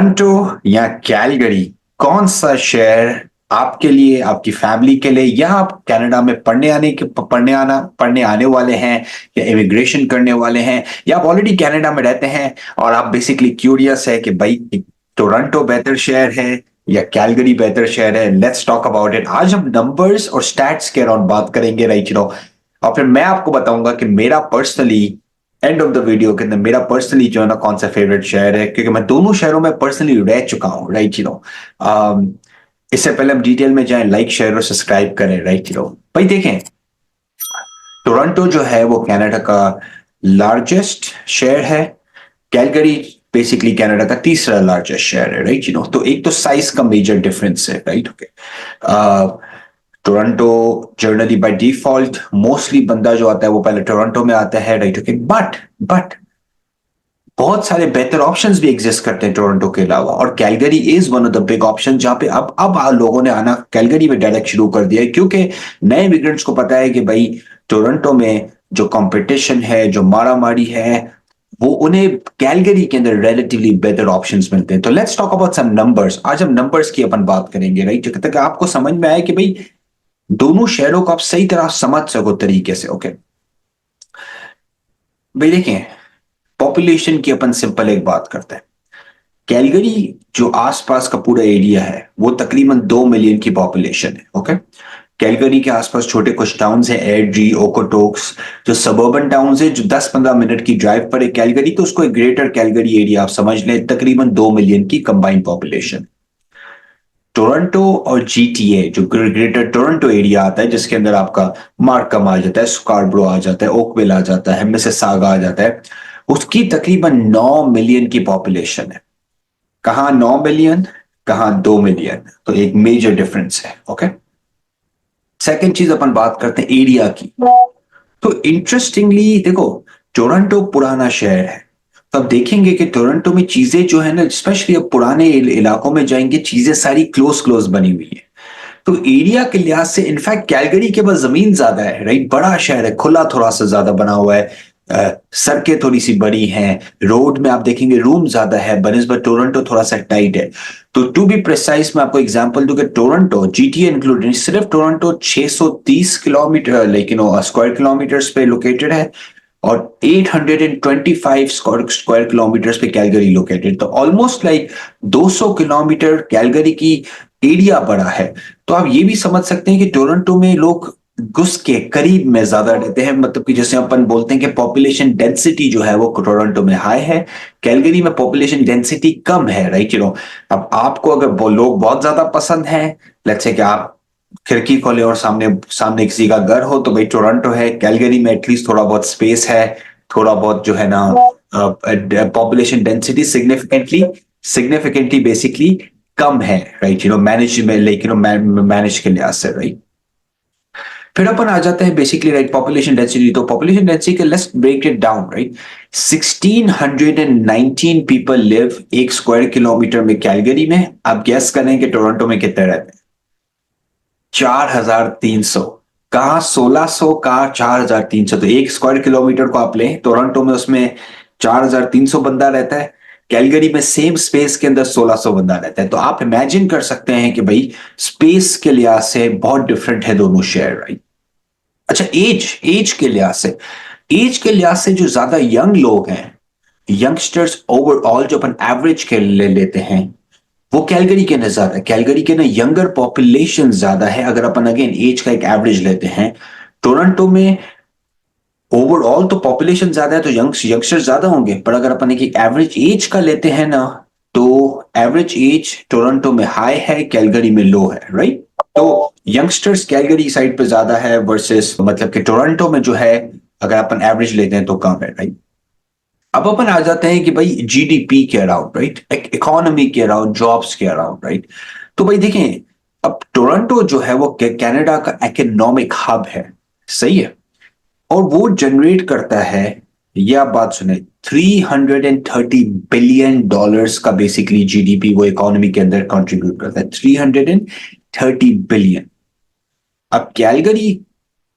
Toronto या Calgary, कौन सा शहर आपके लिए, आपकी फैमिली के लिए, या आप कनाडा में पढ़ने आने वाले हैं, या इमिग्रेशन करने वाले हैं, या आप ऑलरेडी कनाडा में रहते हैं और आप बेसिकली क्यूरियस है कि भाई टोरंटो बेहतर शहर है या कैलगरी बेहतर शहर है? Let's talk about it. आज हम नंबर्स और स्टैट्स के अराउंड बात करेंगे, राइट और फिर मैं आपको बताऊंगा कि मेरा personally end of the video के अंदर मेरा पर्सनली जो है ना कौन सा फेवरेट शहर है, क्योंकि मैं दोनों शहरों में पर्सनली रह चुका हूँ, राइट इससे पहले हम डिटेल में जाएं, लाइक शेयर और सब्सक्राइब करें, राइट भाई देखें, टोरंटो जो है वो कनाडा का लार्जेस्ट शहर है। कैलगरी बेसिकली कनाडा का तीसरा लार्जेस्ट शहर है, राइट तो एक तो साइज का मेजर डिफरेंस है, right okay. Toronto generally by default mostly बंदा जो आता है वो पहले टोरंटो में आता है, राइट ओके। बट बहुत सारे बेहतर ऑप्शंस भी एग्जिस्ट करते हैं टोरंटो के अलावा, और Calgary is one of the big option जहां पे अब लोगों ने आना कैलगरी में डायरेक्ट शुरू कर दिया है, क्योंकि नए इमिग्रेंट्स को पता है कि भाई टोरंटो में जो कंपटीशन है, जो मारामारी है, वो उन्हें कैलगरी के अंदर रिलेटिवली बेटर ऑप्शंस मिलते हैं। तो let's talk about some numbers. आज हम नंबर्स की अपन बात करेंगे, राइट जब तक आपको समझ में आए कि भाई दोनों शहरों को आप सही तरह समझ सको तरीके से, ओके। भाई देखें, पॉपुलेशन की अपन सिंपल एक बात करते हैं। कैलगरी जो आसपास का पूरा एरिया है वो तकरीबन 2 मिलियन की पॉपुलेशन है, ओके। कैलगरी के आसपास छोटे कुछ टाउन्स हैं, एड्री, ओकोटोक्स, जो सबर्बन टाउन्स है, जो 10-15 मिनट की ड्राइव पर है कैलगरी, तो उसको एक ग्रेटर कैलगरी एरिया आप समझ लें, तकरीबन 2 मिलियन की कंबाइंड पॉपुलेशन। टोरंटो और जीटीए जो ग्रेटर टोरंटो एरिया आता है, जिसके अंदर आपका मार्कम आ जाता है, स्कार्बरो आ जाता है, ओकविल आ जाता है, मिसिसागा आ जाता है, उसकी तकरीबन 9 मिलियन की पॉपुलेशन है। कहां 9 मिलियन, कहां 2 मिलियन, तो एक मेजर डिफरेंस है, ओके। सेकंड चीज अपन बात करते हैं एरिया की। तो इंटरेस्टिंगली देखो, टोरंटो पुराना शहर है, तो अब देखेंगे कि टोरंटो में चीजें जो है ना, स्पेशली अब पुराने इलाकों में जाएंगे, चीजें सारी क्लोज क्लोज बनी हुई है। तो एरिया के लिहाज से इनफैक्ट कैलगरी के पास जमीन ज्यादा है, राइट, बड़ा शहर है, खुला थोड़ा सा ज्यादा बना हुआ है, सड़कें थोड़ी सी बड़ी हैं, रोड में आप देखेंगे रूम ज्यादा है बनिस्बत टोरंटो थोड़ा सा टाइट है। तो टू बी प्रिसाइज मैं आपको एग्जांपल दूं कि टोरंटो जीटीए इंक्लूडेड, सिर्फ टोरंटो 630 किलोमीटर लेकिन स्क्वायर किलोमीटर्स पे लोकेटेड है, और 825 स्क्वायर किलोमीटर्स पे कैलगरी लोकेटेड, तो ऑलमोस्ट लाइक 200 किलोमीटर कैलगरी की एरिया बड़ा है। तो आप ये भी समझ सकते हैं कि टोरंटो में लोग घुस के करीब में ज्यादा रहते हैं, मतलब कि जैसे अपन बोलते हैं कि पॉपुलेशन डेंसिटी जो है वो टोरंटो में हाई है, कैलगरी में पॉपुलेशन डेंसिटी कम है, राइट अब आपको अगर लोग बहुत ज्यादा पसंद है, लेट्स से कि आप खिड़की खोले और सामने सामने किसी का घर हो, तो भाई टोरंटो है। कैलगरी में एटलीस्ट थोड़ा बहुत स्पेस है, थोड़ा बहुत जो है ना population density significantly significantly basically कम है, राइट मैनेज में, लेकिन मैनेज के लिहाज से, राइट। फिर अपन आ जाते हैं बेसिकली, राइट, पॉपुलेशन डेंसिटी। तो पॉपुलेशन डेंसिटी के let's break it down, right. 1619 people live 1 square kilometre में कैलगरी में। आप गैस करें कि टोरंटो में कितने रहते हैं? 4300। कहा 1600, कहा 4300। तो 1 स्क्वायर किलोमीटर को आप लें टोरंटो में, उसमें 4300 बंदा रहता है। कैलगरी में सेम स्पेस के अंदर 1600 बंदा रहता है। तो आप इमेजिन कर सकते हैं कि भाई स्पेस के लिहाज से बहुत डिफरेंट है दोनों शहर, राइट। अच्छा, एज के लिहाज से, जो ज्यादा यंग लोग हैं, यंगस्टर्स ओवरऑल जो अपन एवरेज के ले लेते हैं, वो कैलगरी के अंदर ज्यादा है। कैलगरी के ना यंगर पॉपुलेशन ज्यादा है, अगर अपन अगेन एज का एक एवरेज लेते हैं। टोरंटो में ओवरऑल तो पॉपुलेशन ज्यादा है, तो यंगस्टर ज्यादा होंगे, पर अगर अपन एक एवरेज एज का लेते हैं ना, तो एवरेज एज टोरंटो में हाई है, कैलगरी में लो है, राइट। तो यंगस्टर्स कैलगरी साइड पे ज्यादा है वर्सेस, मतलब कि टोरंटो में जो है अगर अपन एवरेज लेते हैं तो कम है, राइट। अब अपन आ जाते हैं कि भाई जीडीपी के अराउंड, राइट, इकोनॉमी के अराउंड, जॉब्स के अराउंड, राइट। तो भाई देखें, अब टोरंटो जो है वो कनाडा का इकोनॉमिक हब है, सही है, और वो जनरेट करता है, ये आप बात सुने, $330 बिलियन का बेसिकली जीडीपी वो इकोनॉमी के अंदर कंट्रीब्यूट करता है, 330 बिलियन। अब कैलगरी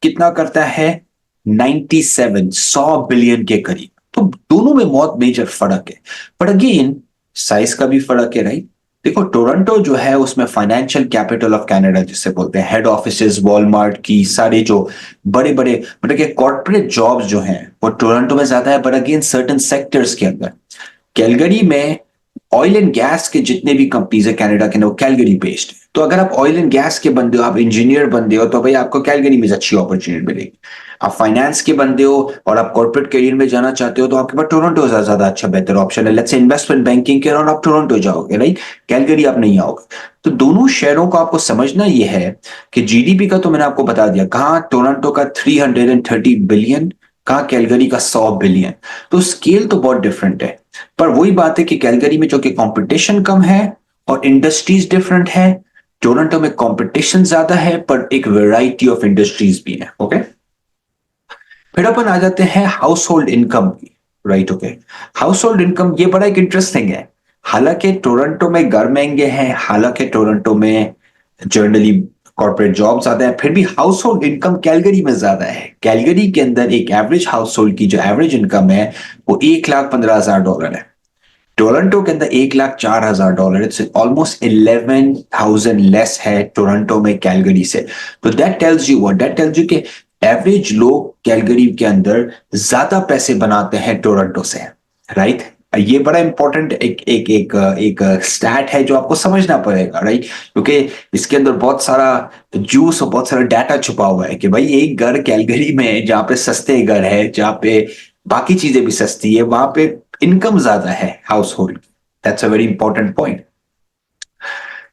कितना करता है? 97, 100 बिलियन के करीब। तो दोनों में बहुत मेजर फर्क है। बट अगेन साइज का भी फर्क है, राइट। देखो टोरंटो जो है उसमें फाइनेंशियल कैपिटल ऑफ कनाडा जिसे बोलते हैं, हेड ऑफिसेज वॉलमार्ट की सारे जो बड़े बड़े मतलब कि कॉर्पोरेट जॉब्स जो हैं वो टोरंटो में ज्यादा है, बट अगेन सर्टेन सेक्टर्स के अंदर। कैलगरी में ऑयल एंड गैस के जितने भी कंपनीज है कनाडा के अंदर वो कैलगरी बेस्ड है। तो अगर आप ऑयल एंड गैस के बंदे हो, आप इंजीनियर बंदे हो, तो भाई आपको कैलगरी में अच्छी अपॉर्चुनिटी मिलेगी। आप फाइनेंस के बंदे हो और आप कॉर्पोरेट करियर में जाना चाहते हो तो आपके पास टोरंटो ज्यादा अच्छा बेहतर ऑप्शन है। लेट्स से इन्वेस्टमेंट बैंकिंग के और आप टोरंटो जाओगे, राइट। कैलगरी आप नहीं आओगे। तो दोनों शहरों को आपको समझना यह है कि जीडीपी का तो मैंने आपको बता दिया, कहाँ टोरंटो का 330 बिलियन, कहाँ कैलगरी का 100 बिलियन। तो स्केल तो बहुत डिफरेंट है। पर वही बात है कि कैलगरी में जो कि कंपटीशन कम है और इंडस्ट्रीज डिफरेंट है, टोरंटो में कंपटीशन ज्यादा है पर एक वैरायटी ऑफ इंडस्ट्रीज भी है। ओके, फिर अपन आ जाते हैं हाउस होल्ड इनकम की, right. Okay, house hold income ये बड़ा एक इंटरेस्टिंग है। हालांकि टोरंटो में घर महंगे हैं, हालांकि टोरंटो में जनरली कॉर्पोरेट जॉब ज्यादा है, फिर भी हाउस होल्ड इनकम कैलगरी में ज्यादा है। कैलगरी के अंदर एक एवरेज हाउस होल्ड की जो एवरेज इनकम है वो 1,15,000 डॉलर है। टोरंटो के अंदर 1,04,000 डॉलर, इट्स ऑलमोस्ट 11,000 लेस है टोरंटो में कैलगरी से। तो that tells you what, that tells you कि एवरेज लोग कैलगरी के अंदर ज्यादा पैसे बनाते हैं टोरंटो से, राइट। ये बड़ा इंपॉर्टेंट एक एक एक एक स्टैट है जो आपको समझना पड़ेगा, राइट। क्योंकि इसके अंदर बहुत सारा जूस और बहुत सारा डाटा छुपा हुआ है कि भाई एक घर कैलगरी में जहाँ पे सस्ते घर है, जहाँ पे बाकी चीजें भी सस्ती है, वहां पे इनकम ज्यादा है house hold. That's a very important point.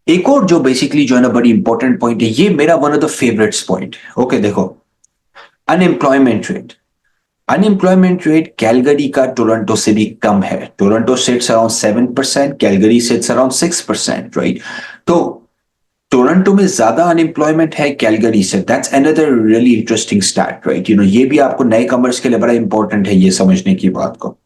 एक और जो बेसिकली जो है ना बड़ी इंपॉर्टेंट पॉइंट है, ये मेरा one of the favourites point. Okay देखो, unemployment rate. Unemployment rate Calgary का टोरंटो से भी कम है। Toronto sits around 7%, Calgary sits around 6%, right. तो टोरंटो में ज्यादा अनएम्प्लॉयमेंट है कैलगरी से। That's another really interesting stat, right. ये भी आपको नए कमर्स के लिए बड़ा इंपॉर्टेंट है ये समझने की बात को।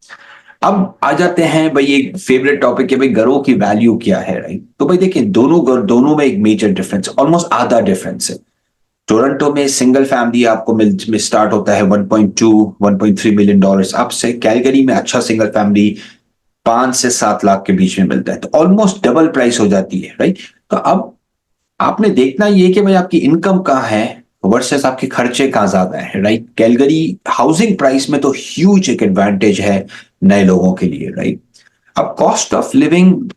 अब आ जाते हैं भाई एक फेवरेट टॉपिक है, भाई घरों की वैल्यू क्या है, राइट। तो भाई देखिए दोनों घर, दोनों में एक मेजर डिफरेंस, ऑलमोस्ट आधा डिफरेंस है। टोरंटो में सिंगल फैमिली आपको में स्टार्ट होता है 1.2 1.3 मिलियन डॉलर अब से। कैलगरी में अच्छा सिंगल फैमिली 5 से 7 लाख के बीच में मिलता है, तो ऑलमोस्ट डबल प्राइस हो जाती है, राइट। तो अब आपने देखना ये कि भाई आपकी इनकम कहाँ है वर्सेस आपके खर्चे कहाँ ज्यादा है, राइट। कैलगरी हाउसिंग प्राइस में तो ह्यूज एक एडवांटेज है नए लोगों के लिए, राइट। अब cost of living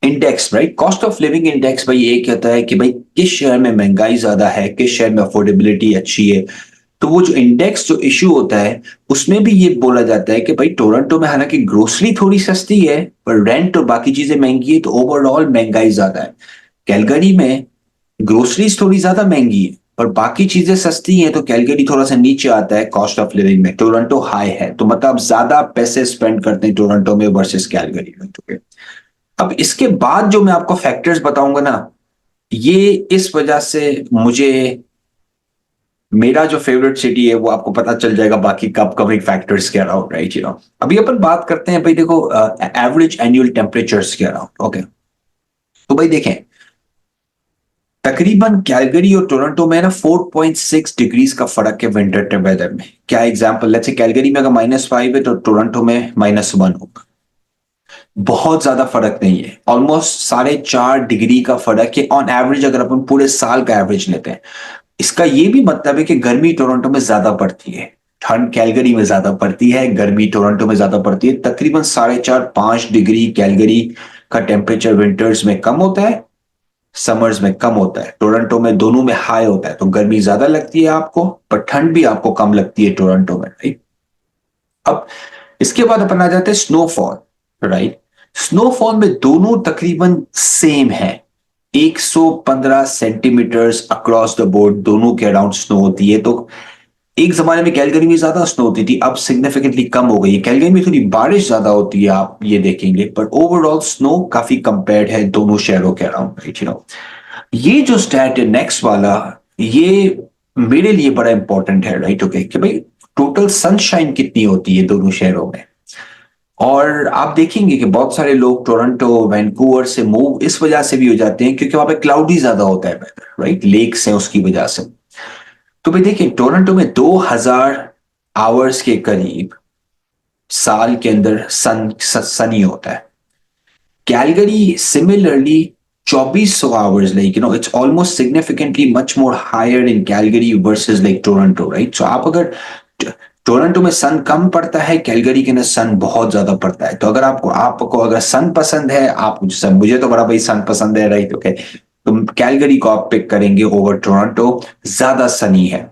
index, right, cost of living index भाई ये कहता है कि भाई किस शहर में महंगाई ज्यादा है, किस शहर में अफोर्डेबिलिटी अच्छी है। तो वो जो इंडेक्स जो इश्यू होता है उसमें भी ये बोला जाता है कि भाई टोरंटो में हालांकि ग्रोसरी थोड़ी सस्ती है पर रेंट और बाकी चीजें महंगी है, तो ओवरऑल महंगाई ज्यादा है। कैलगरी में ग्रोसरीज थोड़ी ज्यादा महंगी है पर बाकी चीजें सस्ती हैं, तो कैलगरी थोड़ा सा नीचे आता है कॉस्ट ऑफ लिविंग में, टोरंटो हाई है। तो मतलब आप ज्यादा पैसे स्पेंड करते हैं टोरंटो में वर्सेस कैलगरी में। तो अब इसके बाद जो मैं आपको फैक्टर्स बताऊंगा ना, ये इस वजह से मुझे मेरा जो फेवरेट सिटी है वो आपको पता चल जाएगा बाकी कब कभी फैक्टर्स के अराउंड, राइट। अभी अपन बात करते हैं भाई देखो एवरेज एनुअल टेम्परेचर्स के अराउंड। ओके, तो भाई देखें तकरीबन कैलगरी और टोरंटो में ना 4.6 डिग्रीज का फर्क है विंटर वेदर में। क्या एग्जांपल, लेट्स से कैलगरी में अगर -5 है तो टोरंटो में -1 होगा। बहुत ज्यादा फर्क नहीं है, ऑलमोस्ट 4.5 डिग्री का फर्क है ऑन एवरेज अगर अपन पूरे साल का एवरेज लेते हैं। इसका ये भी मतलब है कि गर्मी टोरंटो में ज्यादा पड़ती है, ठंड कैलगरी में ज्यादा पड़ती है, गर्मी टोरंटो में ज्यादा पड़ती है। तकरीबन 4.5 5 डिग्री कैलगरी का टेम्परेचर विंटर्स में कम होता है, समर्स में कम होता है। टोरंटो में दोनों में हाई होता है, तो गर्मी ज्यादा लगती है आपको पर ठंड भी आपको कम लगती है टोरंटो में, राइट। अब इसके बाद अपन आ जाते हैं स्नोफॉल, राइट। स्नोफॉल में दोनों तकरीबन सेम है, 115 सेंटीमीटर्स अक्रॉस द बोर्ड दोनों के अराउंड स्नो होती है। तो एक जमाने में कैलगरी में ज्यादा स्नो होती थी, अब सिग्निफिकेंटली कम हो गई है। कैलगरी में थोड़ी बारिश ज्यादा होती है आप ये देखेंगे, पर ओवरऑल स्नो काफी कंपेयर्ड है दोनों शहरों के अराउंड, राइट। ये जो स्टैट है नेक्स्ट वाला, ये मेरे लिए बड़ा इंपॉर्टेंट है, राइट। ओके, कि भाई टोटल सनशाइन कितनी होती है दोनों शहरों में। और आप देखेंगे कि बहुत सारे लोग टोरंटो वैंकूवर से मूव इस वजह से भी हो जाते हैं क्योंकि वहां पे क्लाउडी ज्यादा होता है वेदर, राइट, लेक्स हैं उसकी वजह से। तो भाई देखिए टोरंटो में 2,000 आवर्स के करीब साल के अंदर सनी होता है। Calgary similarly 2400 hours, like it's almost significantly much more higher in Calgary versus like Toronto, right? So आप अगर टोरंटो में सन कम पड़ता है, कैलगरी के अंदर सन बहुत ज्यादा पड़ता है। तो अगर आपको अगर सन पसंद है, आप मुझे तो बड़ा भाई सन पसंद है, राइट? ओके, तो कैलगरी को आप पिक करेंगे ओवर टोरंटो, ज्यादा सनी है।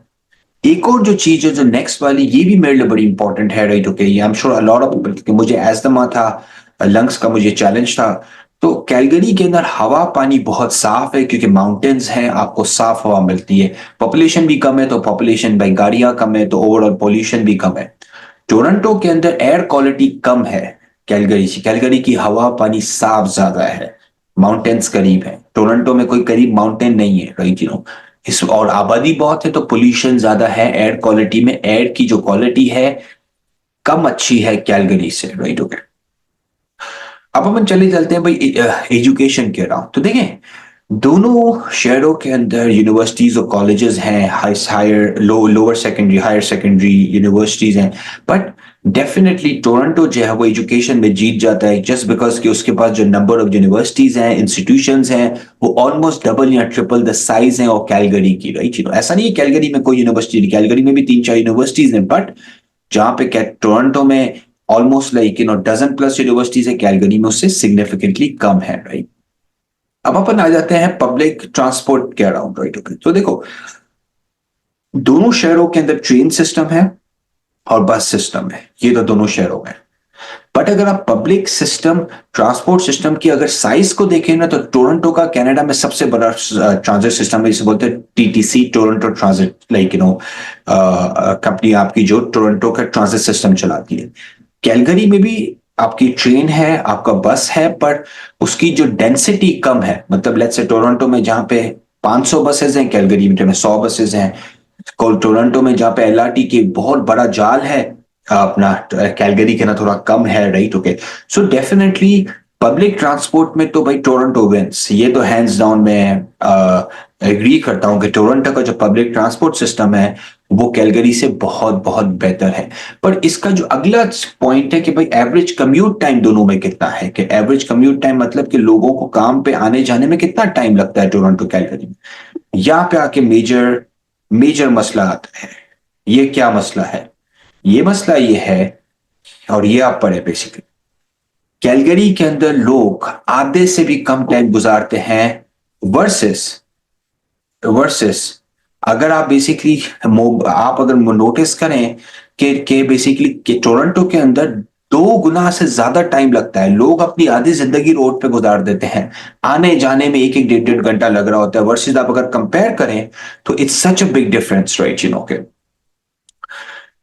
एक और जो चीज है, जो नेक्स्ट वाली, ये भी मेरे लिए बड़ी इंपॉर्टेंट है, right? Okay, I am sure a lot of people, मुझे एस्थमा था, लंग्स का मुझे चैलेंज था। तो कैलगरी के अंदर हवा पानी बहुत साफ है, क्योंकि माउंटेन्स हैं, आपको साफ हवा मिलती है। पॉपुलेशन भी कम है, तो पॉपुलेशन बाई गाड़ियां कम है, तो ओवरऑल पॉल्यूशन भी कम है। टोरंटो के अंदर एयर क्वालिटी कम है कैलगरी से। कैलगरी की हवा पानी साफ ज्यादा है, माउंटेन्स करीब है। टोरंटो में कोई करीब माउंटेन नहीं है, राइट? इस और आबादी बहुत है, तो पोल्यूशन ज्यादा है। एयर क्वालिटी में एयर की जो क्वालिटी है कम अच्छी है कैलगरी से, राइट? ओके, अब अपन चले चलते हैं भाई एजुकेशन के राउंड। तो देखें, दोनों शहरों के अंदर यूनिवर्सिटीज और कॉलेजेस हैं, higher lower secondary, higher secondary universities हैं। बट डेफिनेटली टोरंटो जो है वो एजुकेशन में जीत जाता है, जस्ट बिकॉज कि उसके पास जो नंबर ऑफ यूनिवर्सिटीज हैं, इंस्टीट्यूशंस हैं, वो ऑलमोस्ट डबल या ट्रिपल द साइज है और कैलगरी की, राइट? ऐसा नहीं है कैलगरी में कोई यूनिवर्सिटी नहीं, कैलगरी में भी 3-4 यूनिवर्सिटीज हैं, बट जहां पे टोरंटो में almost like dozen plus universities है, कैलगरी में उससे सिग्निफिकेंटली कम है, राइट? अब अपन आ जाते हैं पब्लिक ट्रांसपोर्ट के अराउंड, राइट? ओके, तो देखो, दोनों शहरों के अंदर ट्रेन सिस्टम है और बस सिस्टम है, ये तो दोनों शहरों में। बट अगर आप पब्लिक सिस्टम, ट्रांसपोर्ट सिस्टम की अगर साइज को देखें ना, तो टोरंटो का कनाडा में सबसे बड़ा ट्रांजिट सिस्टम है, जिसे बोलते हैं TTC, Toronto transit, like company आपकी जो टोरंटो का ट्रांजिट सिस्टम चलाती है। कैलगरी में भी आपकी ट्रेन है, आपका बस है, पर उसकी जो डेंसिटी कम है। मतलब लेट्स से टोरंटो में जहां पे 500 बसेज हैं, कैलगरी में 100 बसेज हैं। टोरंटो में जहां पे एलआरटी की बहुत बड़ा जाल है, अपना कैलगरी के ना थोड़ा कम है, right? Okay, so definitely public transport में तो भाई टोरंटो विंस, ये तो हैंड्स डाउन में एग्री करता हूं कि टोरंटो का जो पब्लिक ट्रांसपोर्ट सिस्टम है वो कैलगरी से बहुत बहुत बेहतर है। पर इसका जो अगला पॉइंट है कि भाई एवरेज कम्यूट टाइम दोनों में कितना है, कि एवरेज कम्यूट टाइम मतलब कि लोगों को काम पे आने जाने में कितना टाइम लगता है टोरंटो कैलगरी में। यहाँ पे आके मेजर मेजर मसला आता है। ये क्या मसला है? ये मसला ये है, और ये आप पढ़े बेसिकली, कैलगरी के अंदर लोग आधे से भी कम टाइम गुजारते हैं वर्सेस वर्सेस अगर आप बेसिकली आप अगर नोटिस करें कि बेसिकली टोरंटो के अंदर 2 गुना से ज्यादा टाइम लगता है। लोग अपनी आधी जिंदगी रोड पे गुजार देते हैं, आने जाने में 1-1 1.5 घंटा लग रहा होता है, वर्सेस आप अगर कंपेयर करें तो it's such a big difference, right? के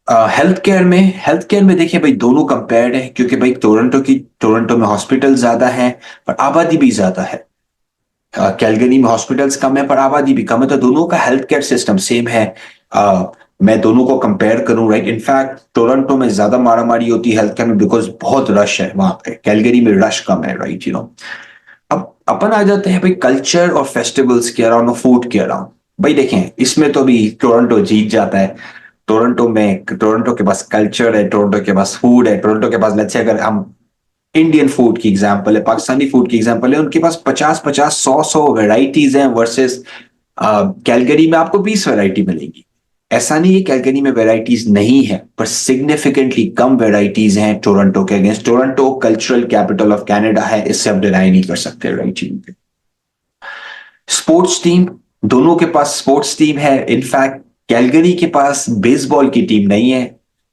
हेल्थ केयर में देखिए भाई, दोनों कंपेयर्ड है, क्योंकि भाई टोरंटो में हॉस्पिटल ज्यादा है पर आबादी भी ज्यादा है। कैलगरी में हॉस्पिटल्स कम है पर आबादी भी कम है, तो दोनों का हेल्थ केयर सिस्टम सेम है। मैं दोनों को कंपेयर करूं, राइट? इनफैक्ट टोरंटो में ज्यादा मारामारी होती है हेल्थ केयर में, बिकॉज बहुत रश है वहां पे। कैलगरी में रश कम है, राइट? अब अपन आ जाते हैं भाई कल्चर और फेस्टिवल्स के अराउंड और फूड के अराउंड। भाई देखें, इसमें तो अभी टोरंटो जीत जाता है। टोरंटो के पास कल्चर है, टोरंटो के पास फूड है, टोरंटो के पास, लेट्स से अगर हम इंडियन फूड की एग्जांपल है, पाकिस्तानी फूड की एग्जांपल है, उनके पास 50-50, 100-100 वेराइटीज हैं, वर्सेस कैलगरी में आपको 20 वैरायटी मिलेगी। ऐसा नहीं है कैलगरी में वैराइटीज नहीं है, पर सिग्निफिकेंटली कम वैराइटीज हैं टोरंटो के against. Toronto cultural capital of Canada है, इससे आप डिनाई नहीं कर सकते, राइट? स्पोर्ट्स टीम, दोनों के पास स्पोर्ट्स टीम है। इनफैक्ट कैलगरी के पास बेसबॉल की टीम नहीं है,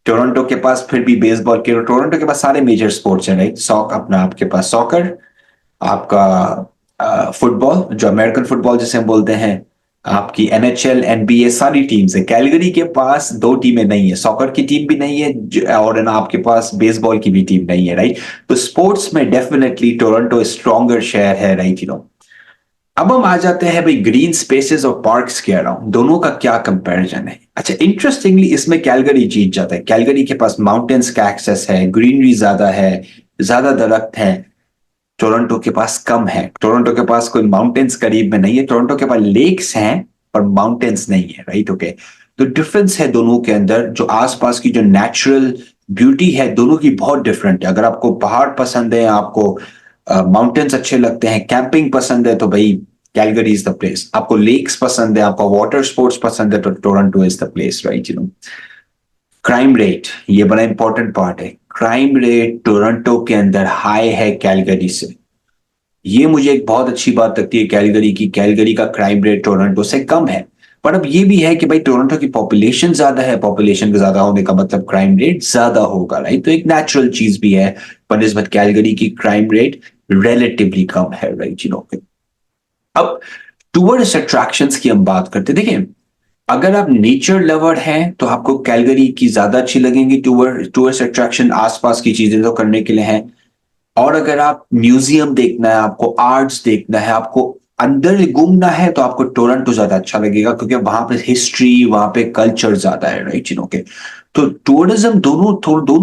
टोरंटो के पास फिर भी बेसबॉल के। टोरंटो के पास सारे मेजर स्पोर्ट्स हैं, राइट? अपना आपके पास सॉकर, आपका फुटबॉल, जो अमेरिकन फुटबॉल जिसे हम बोलते हैं, आपकी एनएचएल, एनबीए, सारी टीम्स है। कैलगरी के पास 2 टीमें नहीं है, सॉकर की टीम भी नहीं है, और ना आपके पास बेसबॉल की भी टीम नहीं है, राइट? तो स्पोर्ट्स में डेफिनेटली टोरंटो स्ट्रॉन्गर शहर है, राइट? अब हम आ जाते हैं भाई ग्रीन स्पेसेस और पार्क्स के अराउंड, दोनों का क्या कंपैरिजन है। अच्छा, इंटरेस्टिंगली इसमें कैलगरी जीत जाता है। कैलगरी के पास माउंटेन्स का एक्सेस है, ग्रीनरी ज्यादा है, ज्यादा दरख्त है। टोरंटो के पास कम है, टोरंटो के पास कोई माउंटेन्स करीब में नहीं है, टोरंटो के पास लेक्स हैं पर माउंटेन्स नहीं है, राइट? ओके, तो डिफरेंस है दोनों के अंदर। जो आसपास की जो नेचुरल ब्यूटी है, दोनों की बहुत डिफरेंट है। अगर आपको पहाड़ पसंद है, आपको माउंटेन्स अच्छे लगते हैं, कैंपिंग पसंद है तो भाई कैलगरी इज द प्लेस। आपको लेक्स पसंद है, आपको वाटर स्पोर्ट्स पसंद है तो Toronto is the place, right? Crime rate, ये बड़ा इंपॉर्टेंट पार्ट है। क्राइम रेट टोरंटो के अंदर हाई है कैलगरी से। ये मुझे एक बहुत अच्छी बात लगती है कैलगरी की, कैलगरी का क्राइम रेट टोरंटो से कम है। पर अब ये भी है कि भाई टोरंटो की पॉपुलेशन ज्यादा है, पॉपुलेशन के ज्यादा होने का मतलब क्राइम रेट ज्यादा होगा, राइट? तो एक नेचुरल चीज भी है, बनस्बत कैलगरी की क्राइम रेट रिलेटिवली कम है, राइट? अब टूरिस्ट अट्रैक्शंस की हम बात करते हैं। देखिए, अगर आप नेचर लवर हैं तो आपको कैलगरी की ज्यादा अच्छी लगेंगी टूरिस्ट अट्रैक्शन, आसपास की चीजें तो करने के लिए हैं। और अगर आप म्यूजियम देखना है, आपको आर्ट्स देखना है, आपको अंदर घूमना है, तो आपको टोरंटो ज्यादा अच्छा लगेगा, क्योंकि वहां पे हिस्ट्री, वहां पे कल्चर ज्यादा है, राइट? के तो टूरिज्म दोनों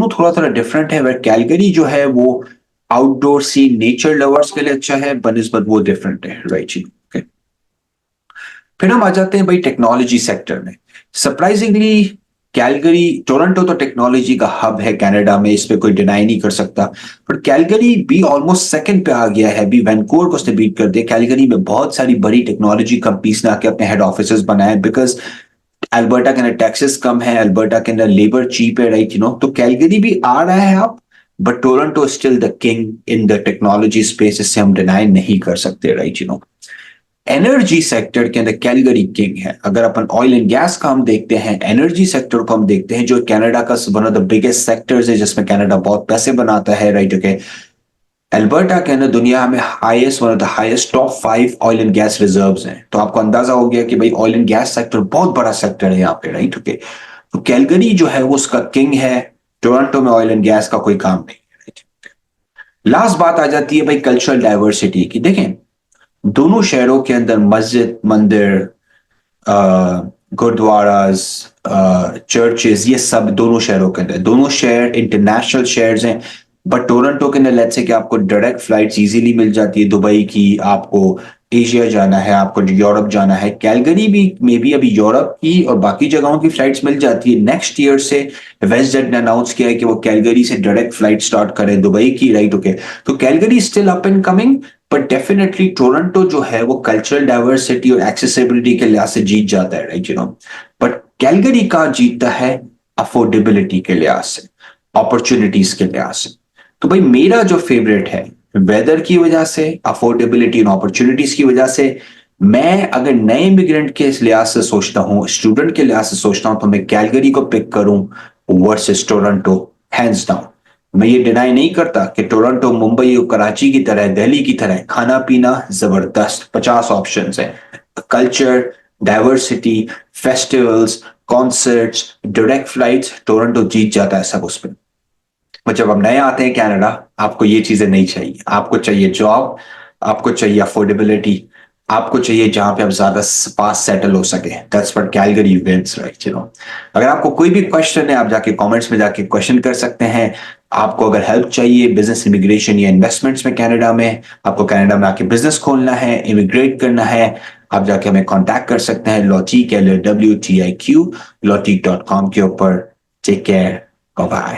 थोड़ा थोड़ा डिफरेंट है। वह कैलगरी जो है वो आउटडोर सी नेचर लवर्स के लिए अच्छा है, बनस्बत वो डिफरेंट है, राइट? फिर हम आ जाते हैं भाई टेक्नोलॉजी सेक्टर में। सरप्राइजिंगली कैलगरी, टोरंटो तो टेक्नोलॉजी का हब है कनाडा में, इस पे कोई डिनाई नहीं कर सकता। पर कैलगरी भी ऑलमोस्ट सेकंड पे आ गया है, अभी वैंकूवर को उसने बीट कर दिया। कैलगरी में बहुत सारी बड़ी टेक्नोलॉजी कंपनीज ने आके अपने हेड ऑफिस बनाए, बिकॉज अल्बर्टा के अंदर टैक्सेस कम है, अल्बर्टा के अंदर लेबर चीप है, राइट? तो कैलगरी भी आ रहा है आप, but Toronto still the king in the technology space, इससे हम डिनाई नहीं कर सकते, राइट? एनर्जी सेक्टर के अंदर कैलगरी किंग है। अगर अपन ऑयल एंड गैस का हम देखते हैं, एनर्जी सेक्टर को हम देखते हैं, जो कनाडा का one of the biggest sectors है, जिसमें कनाडा बहुत पैसे बनाता है, राइट? ओके, अल्बर्टा के अंदर दुनिया में highest, one of the highest top 5 oil and gas reserves हैं। तो आपको अंदाजा हो गया कि भाई ऑयल एंड गैस सेक्टर बहुत बड़ा सेक्टर है यहाँ पे, राइट? ओके, तो कैलगरी जो है वो उसका किंग है। टोरंटो में ऑयल एंड गैस का कोई काम नहीं है, राइट? लास्ट बात आ जाती है भाई कल्चरल डाइवर्सिटी की। देखें, दोनों शहरों के अंदर मस्जिद, मंदिर, गुरुद्वारास, चर्चेस, ये सब दोनों शहरों के अंदर, दोनों शहर इंटरनेशनल शहर्स हैं। बट टोरंटो के अंदर लेट्स से कि आपको डायरेक्ट फ्लाइट्स इजीली मिल जाती है दुबई की, आपको एशिया जाना है, आपको यूरोप जाना है, कैलगरी भी मे बी अभी यूरोप की और बाकी जगहों की फ्लाइट्स मिल जाती है। नेक्स्ट ईयर से वेस्ट जेट ने अनाउंस किया है कि वो कैलगरी से डायरेक्ट फ्लाइट स्टार्ट करें दुबई की, राइट? ओके, तो Calgary still up and coming, but definitely Toronto जो है वो कल्चरल डाइवर्सिटी और एक्सेसिबिलिटी के लिहाज से जीत जाता है, राइट? बट कैलगरी का जीतता है अफोर्डेबिलिटी के लिहाज से, अपॉर्चुनिटीज के लिहाज से। तो भाई मेरा जो फेवरेट है, वेदर की वजह से, अफोर्डेबिलिटी और अपॉर्चुनिटीज की वजह से, मैं अगर नए इमिग्रेंट के लिहाज से सोचता हूं, स्टूडेंट के लिहाज से सोचता हूं, तो मैं कैलगरी को पिक करूं वर्सेस टोरंटो, हैंड्स डाउन। मैं ये डिनाई नहीं करता कि टोरंटो मुंबई और कराची की तरह, दिल्ली की तरह खाना पीना जबरदस्त, 50 ऑप्शन है, culture diversity, festivals, concerts, direct flights, Toronto जीत जाता है सब उस पर। और जब आप नए आते हैं कनाडा, आपको ये चीजें नहीं चाहिए। आपको चाहिए जॉब, आपको चाहिए अफोर्डेबिलिटी, आपको चाहिए जहां पे आप ज्यादा पास सेटल हो सके। That's what Calgary wins, right? अगर आपको कोई भी क्वेश्चन है, आप जाके कमेंट्स में जाके क्वेश्चन कर सकते हैं। आपको अगर हेल्प चाहिए बिजनेस, इमिग्रेशन या इन्वेस्टमेंट्स में कनाडा में, आपको कनाडा में आके बिजनेस खोलना है, इमिग्रेट करना है, आप जाके हमें कांटेक्ट कर सकते हैं लॉटिक, LWTIQ, lotic.com के ऊपर। Take care, bye bye.